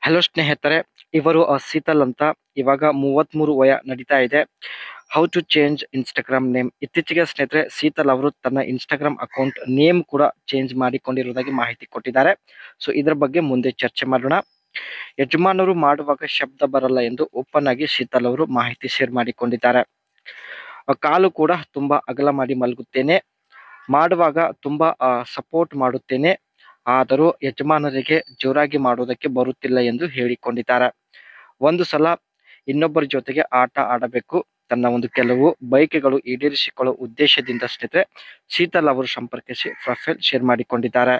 Hello ಸ್ನೇಹಿತರೆ, ಇವರು ಶೀತಲ್ ಅಂತ. ಇವಾಗ 33 ವಯ ನಡೀತಾ ಇದೆ. How to change Instagram name. ಇತ್ತೀಚೆಗೆ ಸ್ನೇಹಿತರೆ ಶೀತಲ್ ಅವರು ತನ್ನ ಇನ್ಸ್ಟಾಗ್ರಾಮ್ ಅಕೌಂಟ್ ನೇಮ್ ಕೂಡ ಚೇಂಜ್ ಮಾಡಿಕೊಂಡಿರುವುದಾಗಿ ಮಾಹಿತಿ ಕೊಟ್ಟಿದ್ದಾರೆ. ಸೊ ಇದರ ಬಗ್ಗೆ ಮುಂದೆ ಚರ್ಚೆ ಮಾಡೋಣ. ಯಜಮಾನರು ಮಾಡುವಾಗ ಶಬ್ದ ಬರಲ್ಲ ಎಂದು ಓಪನ್ ಆಗಿ ಶೀತಲ್ ಅವರು ಮಾಹಿತಿ ಶೇರ್ ಮಾಡಿಕೊಂಡಿದ್ದಾರೆ. ಕಾಲು ಕೂಡ ತುಂಬಾ ಅಗಲ ಮಾಡಿ ಮಲಗುತ್ತೇನೆ, ಮಾಡುವಾಗ ತುಂಬಾ ಸಪೋರ್ಟ್ ಮಾಡುತ್ತೇನೆ, ಆದರೂ ಯಜಮಾನರಿಗೆ ಜೋರಾಗಿ ಮಾಡುವುದಕ್ಕೆ ಬರುತ್ತಿಲ್ಲ ಎಂದು ಹೇಳಿಕೊಂಡಿದ್ದಾರೆ. ಒಂದು ಸಲ ಇನ್ನೊಬ್ಬರ ಜೊತೆಗೆ ಆಟ ಆಡಬೇಕು, ತನ್ನ ಒಂದು ಕೆಲವು ಬಯಕೆಗಳು ಈಡೇರಿಸಿಕೊಳ್ಳುವ ಉದ್ದೇಶದಿಂದ ಸ್ನೇಹಿತರೆ ಶೀತಲ್ ಅವರು ಸಂಪರ್ಕಿಸಿ ಪ್ರೊಫೈಲ್ ಶೇರ್ ಮಾಡಿಕೊಂಡಿದ್ದಾರೆ.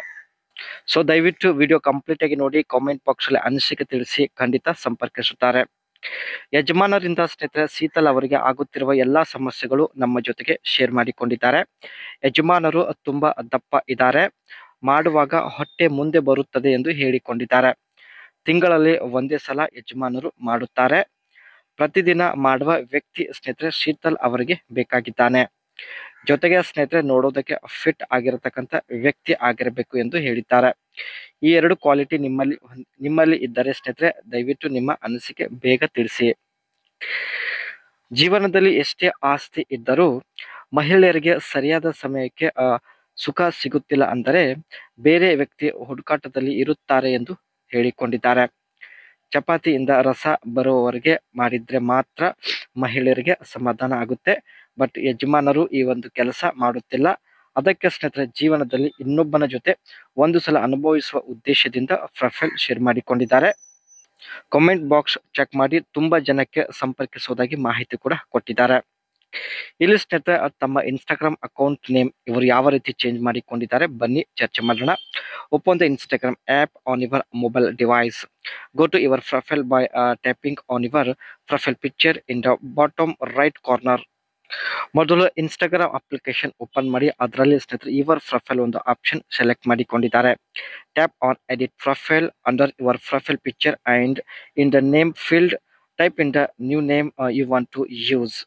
ಸೊ ದಯವಿಟ್ಟು ವಿಡಿಯೋ ಕಂಪ್ಲೀಟ್ ಆಗಿ ನೋಡಿ, ಕಾಮೆಂಟ್ ಬಾಕ್ಸ್ ಅಲ್ಲಿ ಅನಿಸಿಕೆ ತಿಳಿಸಿ, ಖಂಡಿತ ಸಂಪರ್ಕಿಸುತ್ತಾರೆ. ಯಜಮಾನರಿಂದ ಸ್ನೇಹಿತರೆ ಶೀತಲ್ ಅವರಿಗೆ ಆಗುತ್ತಿರುವ ಎಲ್ಲಾ ಸಮಸ್ಯೆಗಳು ನಮ್ಮ ಜೊತೆಗೆ ಶೇರ್ ಮಾಡಿಕೊಂಡಿದ್ದಾರೆ. ಯಜಮಾನರು ತುಂಬಾ ದಪ್ಪ ಇದ್ದಾರೆ, ಮಾಡುವಾಗ ಹೊಟ್ಟೆ ಮುಂದೆ ಬರುತ್ತದೆ ಎಂದು ಹೇಳಿಕೊಂಡಿದ್ದಾರೆ. ತಿಂಗಳಲ್ಲಿ ಒಂದೇ ಸಲ ಯಜಮಾನರು ಮಾಡುತ್ತಾರೆ. ಪ್ರತಿದಿನ ಮಾಡುವ ವ್ಯಕ್ತಿ ಸ್ನೇಹಿತರೆ ಶೀತಲ್ ಅವರಿಗೆ ಬೇಕಾಗಿದ್ದಾನೆ. ಜೊತೆಗೆ ಸ್ನೇಹಿತರೆ ನೋಡೋದಕ್ಕೆ ಫಿಟ್ ಆಗಿರತಕ್ಕಂಥ ವ್ಯಕ್ತಿ ಆಗಿರಬೇಕು ಎಂದು ಹೇಳಿದ್ದಾರೆ. ಈ ಎರಡು ಕ್ವಾಲಿಟಿ ನಿಮ್ಮಲ್ಲಿ ಇದ್ದರೆ ಸ್ನೇಹಿತರೆ ದಯವಿಟ್ಟು ನಿಮ್ಮ ಅನಿಸಿಕೆ ಬೇಗ ತಿಳಿಸಿ. ಜೀವನದಲ್ಲಿ ಎಷ್ಟೇ ಆಸ್ತಿ ಇದ್ದರೂ ಮಹಿಳೆಯರಿಗೆ ಸರಿಯಾದ ಸಮಯಕ್ಕೆ ಸುಖ ಸಿಗುತ್ತಿಲ್ಲ ಅಂದರೆ ಬೇರೆ ವ್ಯಕ್ತಿ ಹುಡುಕಾಟದಲ್ಲಿ ಇರುತ್ತಾರೆ ಎಂದು ಹೇಳಿಕೊಂಡಿದ್ದಾರೆ. ಚಪಾತಿಯಿಂದ ರಸ ಬರುವವರೆಗೆ ಮಾಡಿದ್ರೆ ಮಾತ್ರ ಮಹಿಳೆಯರಿಗೆ ಸಮಾಧಾನ ಆಗುತ್ತೆ. ಬಟ್ ಯಜಮಾನರು ಈ ಒಂದು ಕೆಲಸ ಮಾಡುತ್ತಿಲ್ಲ. ಅದಕ್ಕೆ ಸ್ನೇಹಿತರೆ ಜೀವನದಲ್ಲಿ ಇನ್ನೊಬ್ಬನ ಜೊತೆ ಒಂದು ಸಲ ಅನುಭವಿಸುವ ಉದ್ದೇಶದಿಂದ ಪ್ರೊಫೈಲ್ ಶೇರ್ ಮಾಡಿಕೊಂಡಿದ್ದಾರೆ. ಕಾಮೆಂಟ್ ಬಾಕ್ಸ್ ಚೆಕ್ ಮಾಡಿ ತುಂಬಾ ಜನಕ್ಕೆ ಸಂಪರ್ಕಿಸುವುದಾಗಿ ಮಾಹಿತಿ ಕೂಡ ಕೊಟ್ಟಿದ್ದಾರೆ. ಇಲ್ಲಿ ಸ್ನೇಹಿತರೆ ತಮ್ಮ ಇನ್ಸ್ಟಾಗ್ರಾಮ್ ಅಕೌಂಟ್ ನೇಮ್ ಇವರು ಯಾವ ರೀತಿ ಚೇಂಜ್ ಮಾಡಿಕೊಂಡಿದ್ದಾರೆ ಬನ್ನಿ ಚರ್ಚೆ ಮಾಡೋಣ. Open the Instagram app on your mobile device. Go to your profile by tapping on your profile picture in the bottom right corner. ಮೊದಲು ಇನ್ಸ್ಟಾಗ್ರಾಮ್ ಅಪ್ಲಿಕೇಶನ್ ಓಪನ್ ಮಾಡಿ ಅದರಲ್ಲಿ ಸ್ನೇಹಿತರೆ ಯುವರ್ ಪ್ರೊಫೈಲ್ ಒಂದು ಆಪ್ಷನ್ ಸೆಲೆಕ್ಟ್ ಮಾಡಿಕೊಂಡಿದ್ದಾರೆ. Tap on edit profile under your profile picture and in the name field type in the new name you want to use.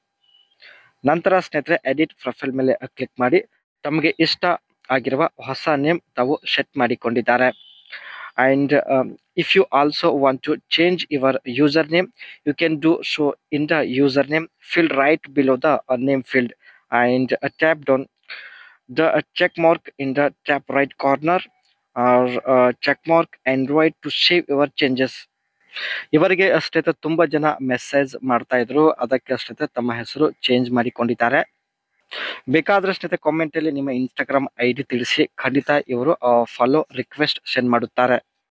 ನಂತರ ಸ್ನೇಹಿತರೆ edit profile ಮೇಲೆ click ಮಾಡಿ ತಮಗೆ ಇಷ್ಟ ಆಗಿರುವ ಹೊಸ ನೇಮ್ ತಾವು ಸೆಟ್ ಮಾಡಿಕೊಂಡಿದ್ದಾರೆ. And if you also want to change your username, you can do so in the username field right below the name field and tap down the check mark in the top right corner or check mark Android to save your changes. ಇವರಿಗೆ ಅಷ್ಟೇ ತುಂಬಾ ಜನ message ಮಾಡ್ತಾ ಇದ್ರು, ಅದಕ್ಕೆ ಅಷ್ಟೇ ತಮ್ಮ ಹೆಸರು ಚೇಂಜ್ ಮಾಡಿಕೊಂಡಿದ್ದಾರೆ. ಬೇಕಾದ್ರೆ ಸ್ನೇಹಿತರೆ ಕಾಮೆಂಟ್ ಅಲ್ಲಿ ನಿಮ್ಮ ಇನ್ಸ್ಟಾಗ್ರಾಮ್ ID ತಿಳಿಸಿ, ಖಂಡಿತ ಇವರು ಫಾಲೋ ರಿಕ್ವೆಸ್ಟ್ ಸೆಂಡ್ ಮಾಡುತ್ತಾರೆ.